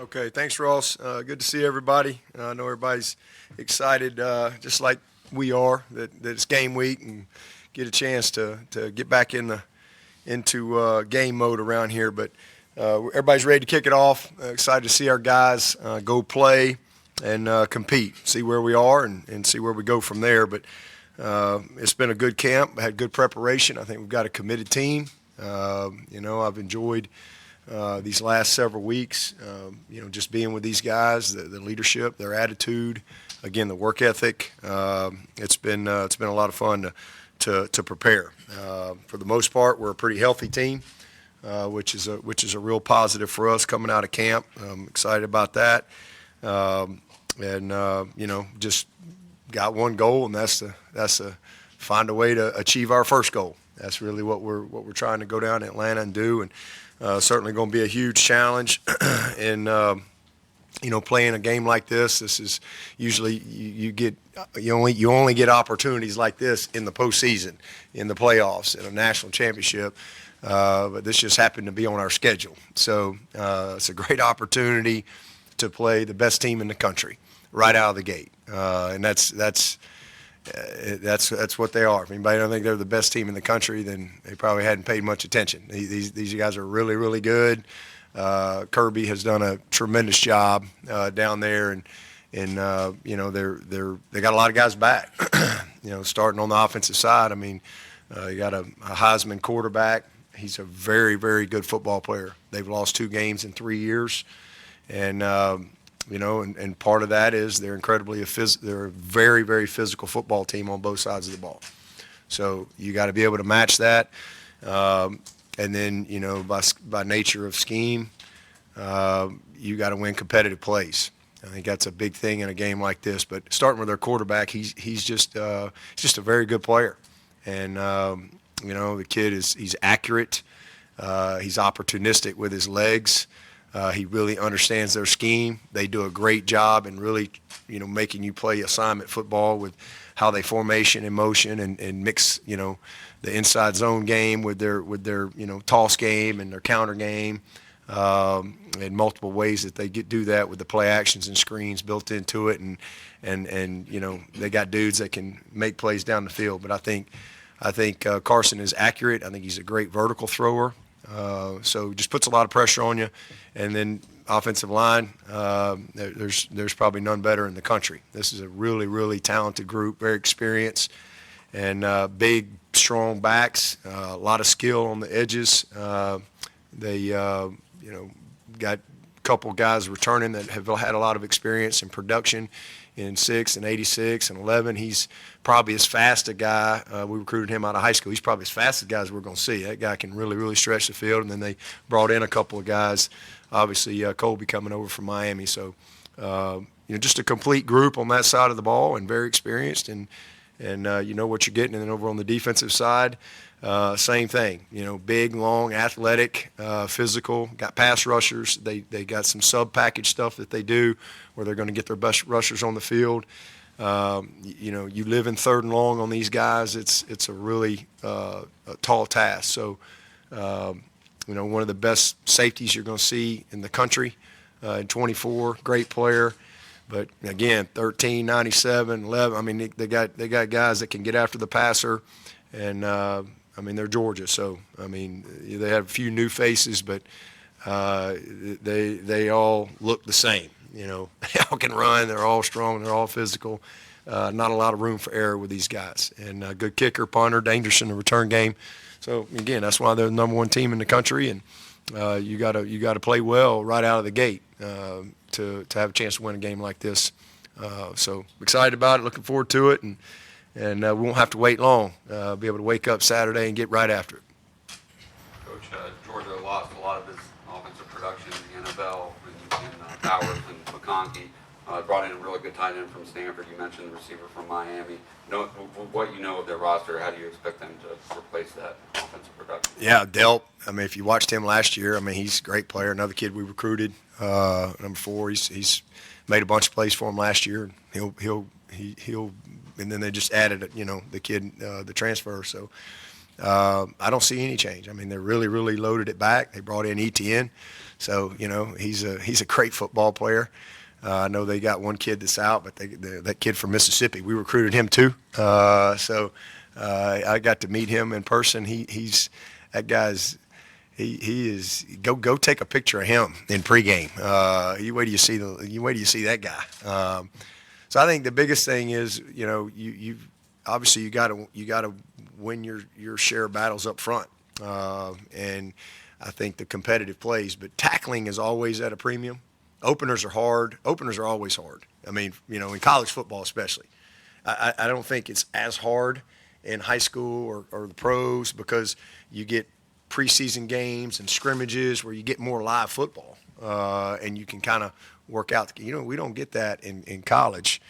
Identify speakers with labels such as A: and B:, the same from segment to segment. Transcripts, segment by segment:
A: Okay, thanks, Ross. Good to see everybody. I know everybody's excited, just like we are, that it's game week and get a chance to get back into game mode around here. But everybody's ready to kick it off. Excited to see our guys go play and compete, see where we are and see where we go from there. But it's been a good camp, had good preparation. I think we've got a committed team. I've enjoyed these last several weeks, just being with these guys, the leadership, their attitude, again, the work ethic. It's been a lot of fun to prepare. For the most part, we're a pretty healthy team, which is a real positive for us coming out of camp. I'm excited about that, just got one goal, and that's to find a way to achieve our first goal. That's really what we're trying to go down to Atlanta and do, and certainly going to be a huge challenge. And playing a game like this is usually you only get opportunities like this in the postseason, in the playoffs, in a national championship. But this just happened to be on our schedule, so it's a great opportunity to play the best team in the country right out of the gate, and that's what they are. If anybody don't think they're the best team in the country, then they probably hadn't paid much attention. These guys are really, really good. Kirby has done a tremendous job down there, and they got a lot of guys back. Starting on the offensive side. I mean, you got a Heisman quarterback. He's a very, very good football player. They've lost 2 games in 3 years, and and part of that is they're they're a very, very physical football team on both sides of the ball. So you got to be able to match that. And then, by nature of scheme, you got to win competitive plays. I think that's a big thing in a game like this. But starting with their quarterback, he's just a very good player. And, the kid he's accurate. He's opportunistic with his legs. He really understands their scheme. They do a great job in really, making you play assignment football with how they formation in motion and mix, the inside zone game with their toss game and their counter game, in multiple ways that they do that with the play actions and screens built into it, and they got dudes that can make plays down the field. But I think Carson is accurate. I think he's a great vertical thrower. So just puts a lot of pressure on you. And then offensive line, there's probably none better in the country. This is a really, really talented group, very experienced, and big, strong backs, a lot of skill on the edges. They got a couple guys returning that have had a lot of experience in production in 6 and 86 and 11. He's probably as fast a guy. We recruited him out of high school. He's probably as fast a guy as we're going to see. That guy can really, really stretch the field. And then they brought in a couple of guys, obviously Colby coming over from Miami. So, just a complete group on that side of the ball and very experienced, and you know what you're getting. And then over on the defensive side, same thing. Big, long, athletic, physical. Got pass rushers. They got some sub package stuff that they do where they're going to get their best rushers on the field. You live in 3rd and long on these guys. It's a really a tall task. So, one of the best safeties you're going to see in the country. In 24, great player. But again, 13, 97, 11. I mean, they got guys that can get after the passer, and they're Georgia. So they have a few new faces, but they all look the same. They all can run. They're all strong. They're all physical. Not a lot of room for error with these guys. And good kicker, punter, dangerous in the return game. So again, that's why they're the number 1 team in the country, and you got to play well right out of the gate to have a chance to win a game like this. So excited about it, looking forward to it, and we won't have to wait long. Be able to wake up Saturday and get right after it.
B: Coach, Georgia lost a lot of his offensive production in the NFL and Powers and McConkey. Brought in a really good tight end from Stanford. You mentioned the receiver from Miami. What you know of their roster, how do you expect them to replace that offensive production?
A: Yeah, Delp. If you watched him last year, he's a great player. Another kid we recruited, number 4. He's made a bunch of plays for him last year. He'll and then they just added, the kid, the transfer. So I don't see any change. They're really, really loaded it back. They brought in ETN. So, he's a great football player. I know they got one kid that's out, but that kid from Mississippi, we recruited him too. So I got to meet him in person. That guy's he is go take a picture of him in pregame. You wait till you see that guy. So I think the biggest thing is you obviously you got to win your share of battles up front, and I think the competitive plays, but tackling is always at a premium. Openers are hard. Openers are always hard. I mean, in college football especially. I don't think it's as hard in high school or the pros because you get preseason games and scrimmages where you get more live football, and you can kind of work out. We don't get that in college.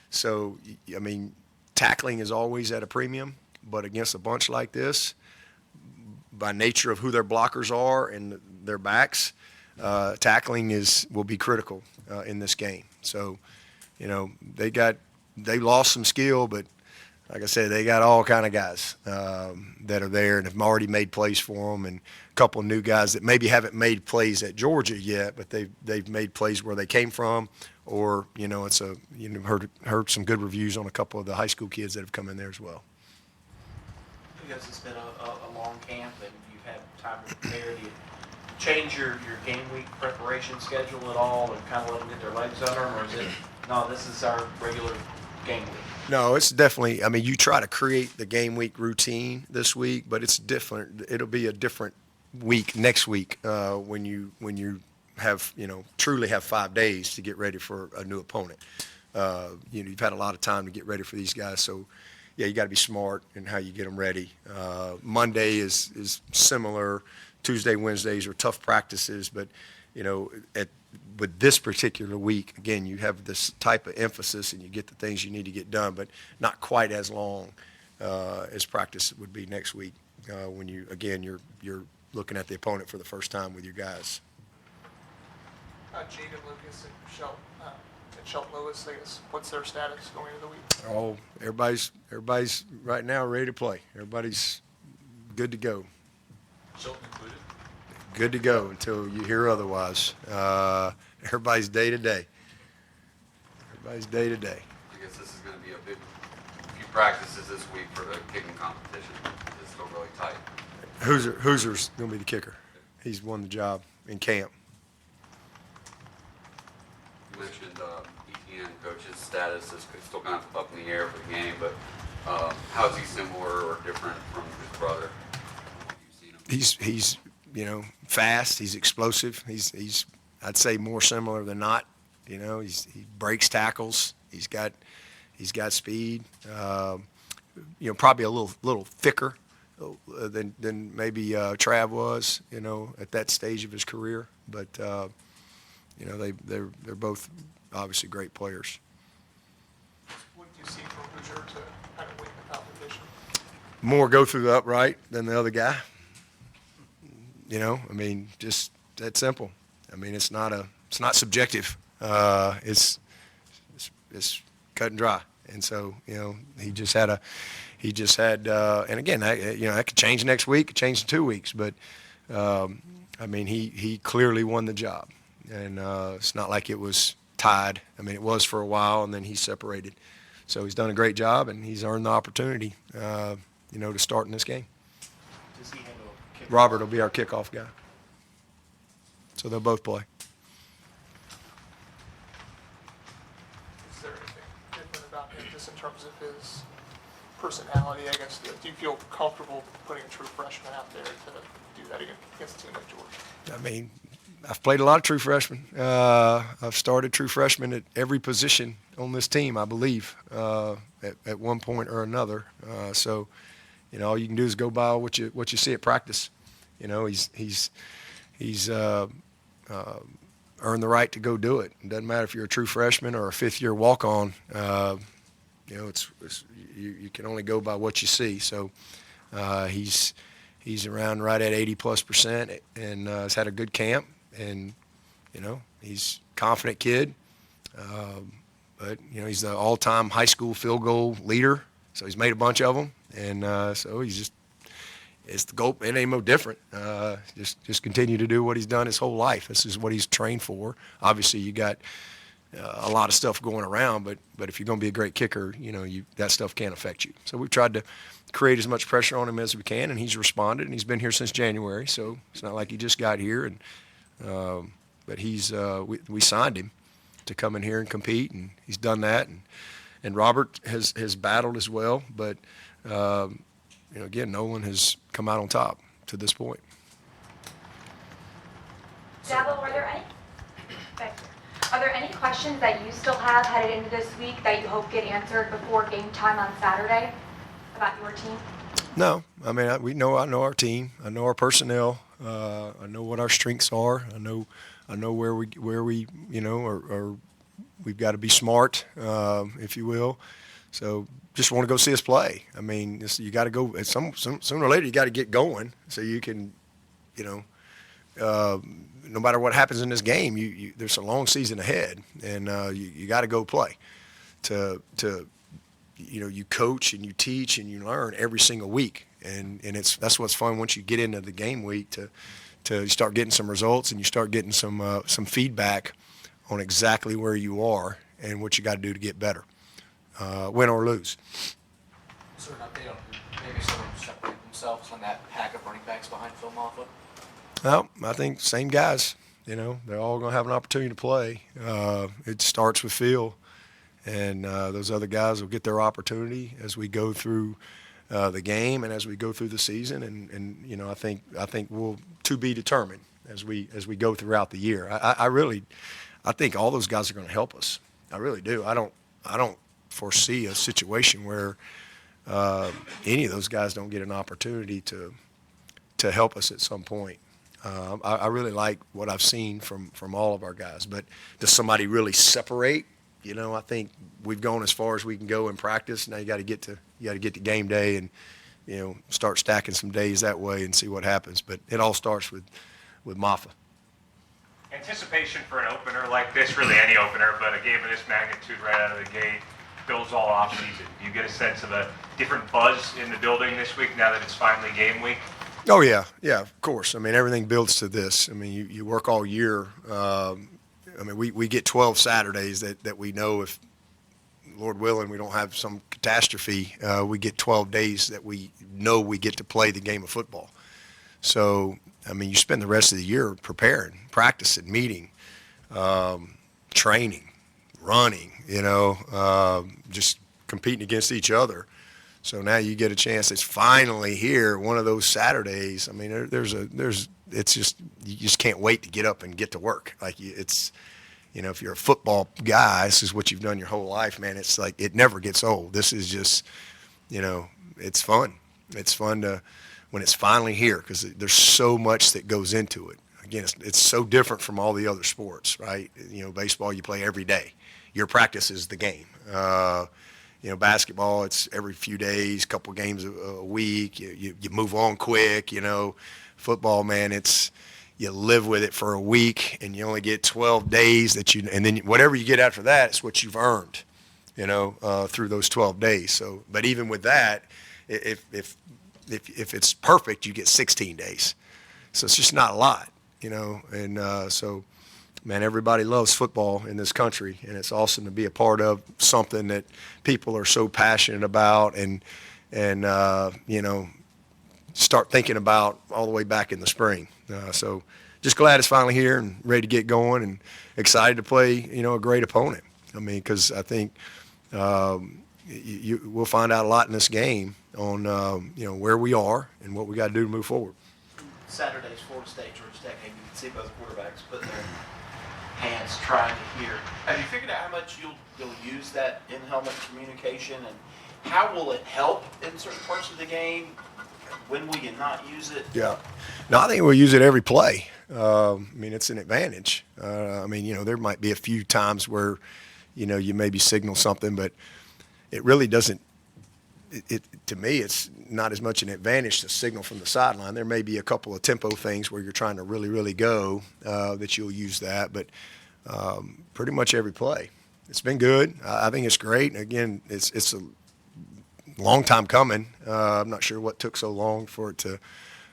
A: So, I mean, tackling is always at a premium, but against a bunch like this, by nature of who their blockers are and their backs, tackling will be critical in this game. So, they lost some skill, but like I said, they got all kind of guys that are there and have already made plays for them, and a couple of new guys that maybe haven't made plays at Georgia yet, but they've made plays where they came from, or heard some good reviews on a couple of the high school kids that have come in there as well.
C: Because it's been a long camp and you've had time to prepare, do you change your game week preparation schedule at all and kind of let them get their legs under them, or is it, no, this is our regular game week?
A: No, it's definitely, I mean, you try to create the game week routine this week, but it's different. It'll be a different week next week when you have, truly have 5 days to get ready for a new opponent. You've had a lot of time to get ready for these guys, so yeah, you got to be smart in how you get them ready. Monday is similar. Tuesday, Wednesdays are tough practices, but with this particular week, again, you have this type of emphasis and you get the things you need to get done, but not quite as long as practice would be next week when you're looking at the opponent for the first time with your guys.
D: Jaden Lucas and Shelton Lewis, I guess, what's their status going into the week?
A: Oh, everybody's right now ready to play. Everybody's good to go.
E: Shelton included?
A: Good to go until you hear otherwise. Everybody's day to day. Everybody's day to day.
B: I guess this is going to be a few practices this week for the kicking competition. It's still really tight.
A: Hoosier's going to be the kicker. He's won the job in camp.
B: You mentioned ETN coach's status is still kind of up in the air for the game, but how is he similar or different from his brother?
A: He's fast. He's explosive. He's I'd say more similar than not. He breaks tackles. He's got speed. Probably a little thicker than maybe Trav was. At that stage of his career, but they're both obviously great players.
D: What do you see from Hoosier to kind of win the competition?
A: More go through the upright than the other guy. Just that simple. It's not subjective. It's cut and dry. And so, he just had, and again, that could change next week, could change in 2 weeks, but, he clearly won the job. And it's not like it was tied. It was for a while, and then he separated. So he's done a great job, and he's earned the opportunity, to start in this game.
C: Does he handle kickoff?
A: Robert will be our kickoff guy. So they'll both play.
D: Is there anything different about him just in terms of his personality, I guess? Do you feel comfortable putting a true freshman out there to do that against a team like Georgia?
A: I've played a lot of true freshmen. I've started true freshmen at every position on this team, I believe, at one point or another. So, all you can do is go by what you see at practice. He's earned the right to go do it. It doesn't matter if you're a true freshman or a fifth-year walk-on. You can only go by what you see. So he's around right at 80+% and has had a good camp. And he's a confident kid. But he's the all-time high school field goal leader. So he's made a bunch of them. And so he's just it's the goal. It ain't no different. Just continue to do what he's done his whole life. This is what he's trained for. Obviously, you got a lot of stuff going around, but if you're going to be a great kicker, that stuff can't affect you. So we've tried to create as much pressure on him as we can, and he's responded, and he's been here since January, so it's not like he just got here. But we signed him to come in here and compete, and he's done that. And Robert has battled as well, but again, Nolan has come out on top to this point.
F: Dabo, are there any questions that you still have headed into this week that you hope get answered before game time on Saturday about your team?
A: No, I mean, I know our team. I know our personnel. I know what our strengths are. I know where we or we've got to be smart, if you will. So just want to go see us play. I mean, you got to go. Sooner or later, you got to get going so you can, no matter what happens in this game, there's a long season ahead, and you got to go play. You coach and you teach and you learn every single week, and that's what's fun once you get into the game week to start getting some results and you start getting some feedback on exactly where you are and what you got to do to get better, win or lose.
G: Is there an update on who maybe someone separated themselves on that pack of running backs behind Phil Moffitt?
A: Well, I think same guys. They're all going to have an opportunity to play. It starts with Phil, and those other guys will get their opportunity as we go through the game and as we go through the season. And I think we'll to be determined as we go throughout the year. I think all those guys are going to help us. I really do. I don't foresee a situation where any of those guys don't get an opportunity to help us at some point. I really like what I've seen from all of our guys, but does somebody really separate? I think we've gone as far as we can go in practice. Now you got to get to game day and start stacking some days that way and see what happens. But it all starts with Maffa.
H: Anticipation for an opener like this, really any opener, but a game of this magnitude right out of the gate, builds all off season. Do you get a sense of a different buzz in the building this week now that it's finally game week?
A: Oh, yeah, of course. I mean, everything builds to this. I mean, you work all year. We get 12 Saturdays that we know if, Lord willing, we don't have some catastrophe, we get 12 days that we know we get to play the game of football. So, you spend the rest of the year preparing, practicing, meeting, training, running, just competing against each other. So now you get a chance. It's finally here, one of those Saturdays. It's just you just can't wait to get up and get to work. Like if you're a football guy, this is what you've done your whole life, man. It's like it never gets old. This is just, it's fun. It's fun when it's finally here because there's so much that goes into it. Again, it's so different from all the other sports, right? Baseball you play every day. Your practice is the game. Basketball, it's every few days, couple games a week. You move on quick. Football, man, you live with it for a week, and you only get 12 days and then whatever you get after that is what you've earned, through those 12 days. So, but even with that, if it's perfect, you get 16 days. So it's just not a lot, and so. Man, everybody loves football in this country, and it's awesome to be a part of something that people are so passionate about and start thinking about all the way back in the spring. So just glad it's finally here and ready to get going and excited to play, a great opponent. Because I think we'll find out a lot in this game on, where we are and what we got to do to move forward.
C: Saturday's Florida State, Georgia Tech game, you can see both quarterbacks putting their hands trying to hear. Have you figured out how much you'll use that in-helmet communication, and how will it help in certain parts of the game? When will you not use it?
A: Yeah. No, I think we'll use it every play. It's an advantage. There might be a few times where, you maybe signal something, but it really doesn't. To me, it's not as much an advantage to signal from the sideline. There may be a couple of tempo things where you're trying to really, really go that you'll use that, but pretty much every play. It's been good. I think it's great. Again, it's long time coming. I'm not sure what took so long for it to,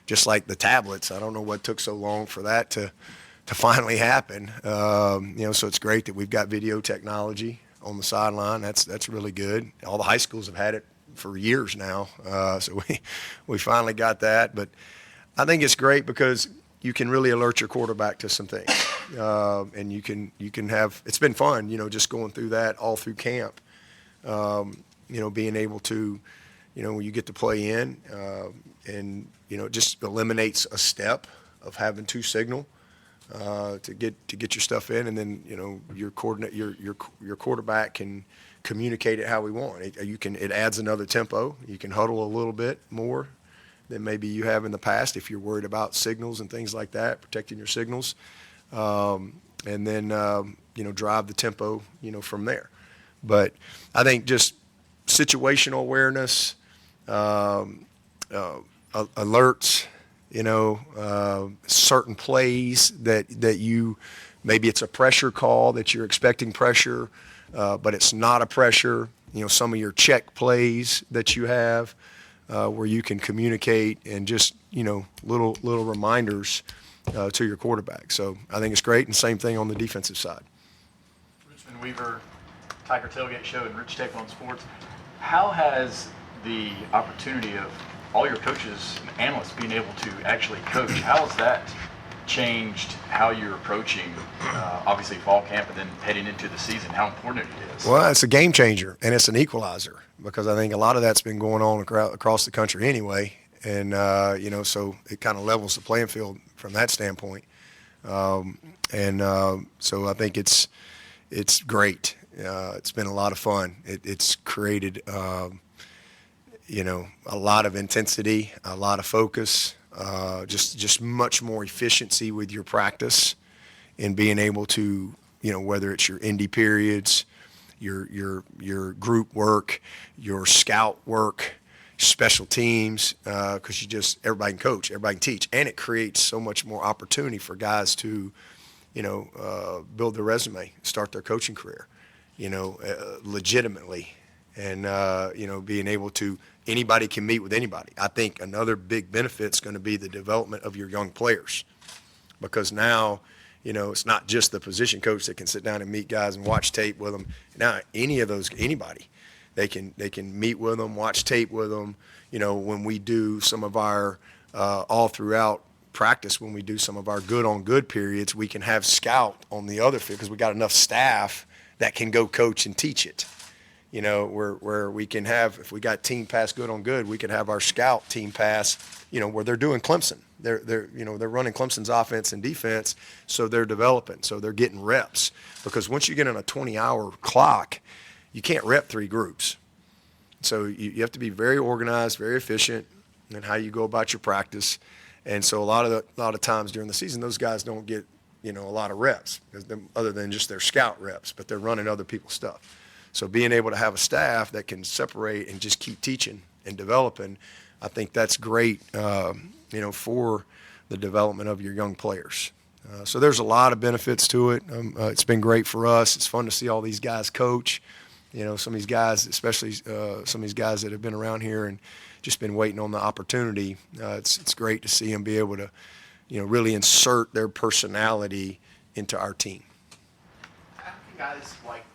A: just like the tablets. I don't know what took so long for that to finally happen. So it's great that we've got video technology on the sideline. That's really good. All the high schools have had it for years now. So we finally got that. But I think it's great because you can really alert your quarterback to some things. And you can have, it's been fun, just going through that all through camp. Being able to, when you get to play in, and it just eliminates a step of having to signal to get your stuff in, and then your quarterback can communicate it how we want. It adds another tempo. You can huddle a little bit more than maybe you have in the past if you're worried about signals and things like that, protecting your signals, and then drive the tempo from there. But I think just situational awareness, alerts, certain plays that you, maybe it's a pressure call that you're expecting pressure, but it's not a pressure. Some of your check plays that you have where you can communicate, and just, little reminders to your quarterback. So I think it's great, and same thing on the defensive side.
E: Richmond Weaver, Tiger Tailgate Show, and Rich Take on Sports. How has the opportunity of all your coaches and analysts being able to actually coach, how has that changed how you're approaching, obviously, fall camp and then heading into the season, how important it is?
A: Well, it's a game changer, and it's an equalizer, because I think a lot of that's been going on across the country anyway. And, so it kind of levels the playing field from that standpoint. So I think it's great. It's been a lot of fun. It's created, a lot of intensity, a lot of focus, just much more efficiency with your practice, and being able to, whether it's your indie periods, your group work, your scout work, special teams, because everybody can coach, everybody can teach, and it creates so much more opportunity for guys to, build their resume, start their coaching career, legitimately, and being able to, anybody can meet with anybody. I think another big benefit is going to be the development of your young players, because now, it's not just the position coach that can sit down and meet guys and watch tape with them. Now, anybody, they can meet with them, watch tape with them. When we do some of our all throughout practice, when we do some of our good on good periods, we can have scout on the other field, because we got enough staff that can go coach and teach it. Where we can have, if we got team pass good on good, we can have our scout team pass, where they're doing Clemson. They're running Clemson's offense and defense, so they're developing, so they're getting reps. Because once you get on a 20-hour clock, you can't rep 3 groups. So you have to be very organized, very efficient in how you go about your practice. And so a lot of times during the season, those guys don't get, a lot of reps, other than just their scout reps, but they're running other people's stuff. So being able to have a staff that can separate and just keep teaching and developing, I think that's great, for the development of your young players. So there's a lot of benefits to it. It's been great for us. It's fun to see all these guys coach. Some of these guys, especially some of these guys that have been around here and just been waiting on the opportunity. It's great to see them be able to, really insert their personality into our team.
C: How can guys like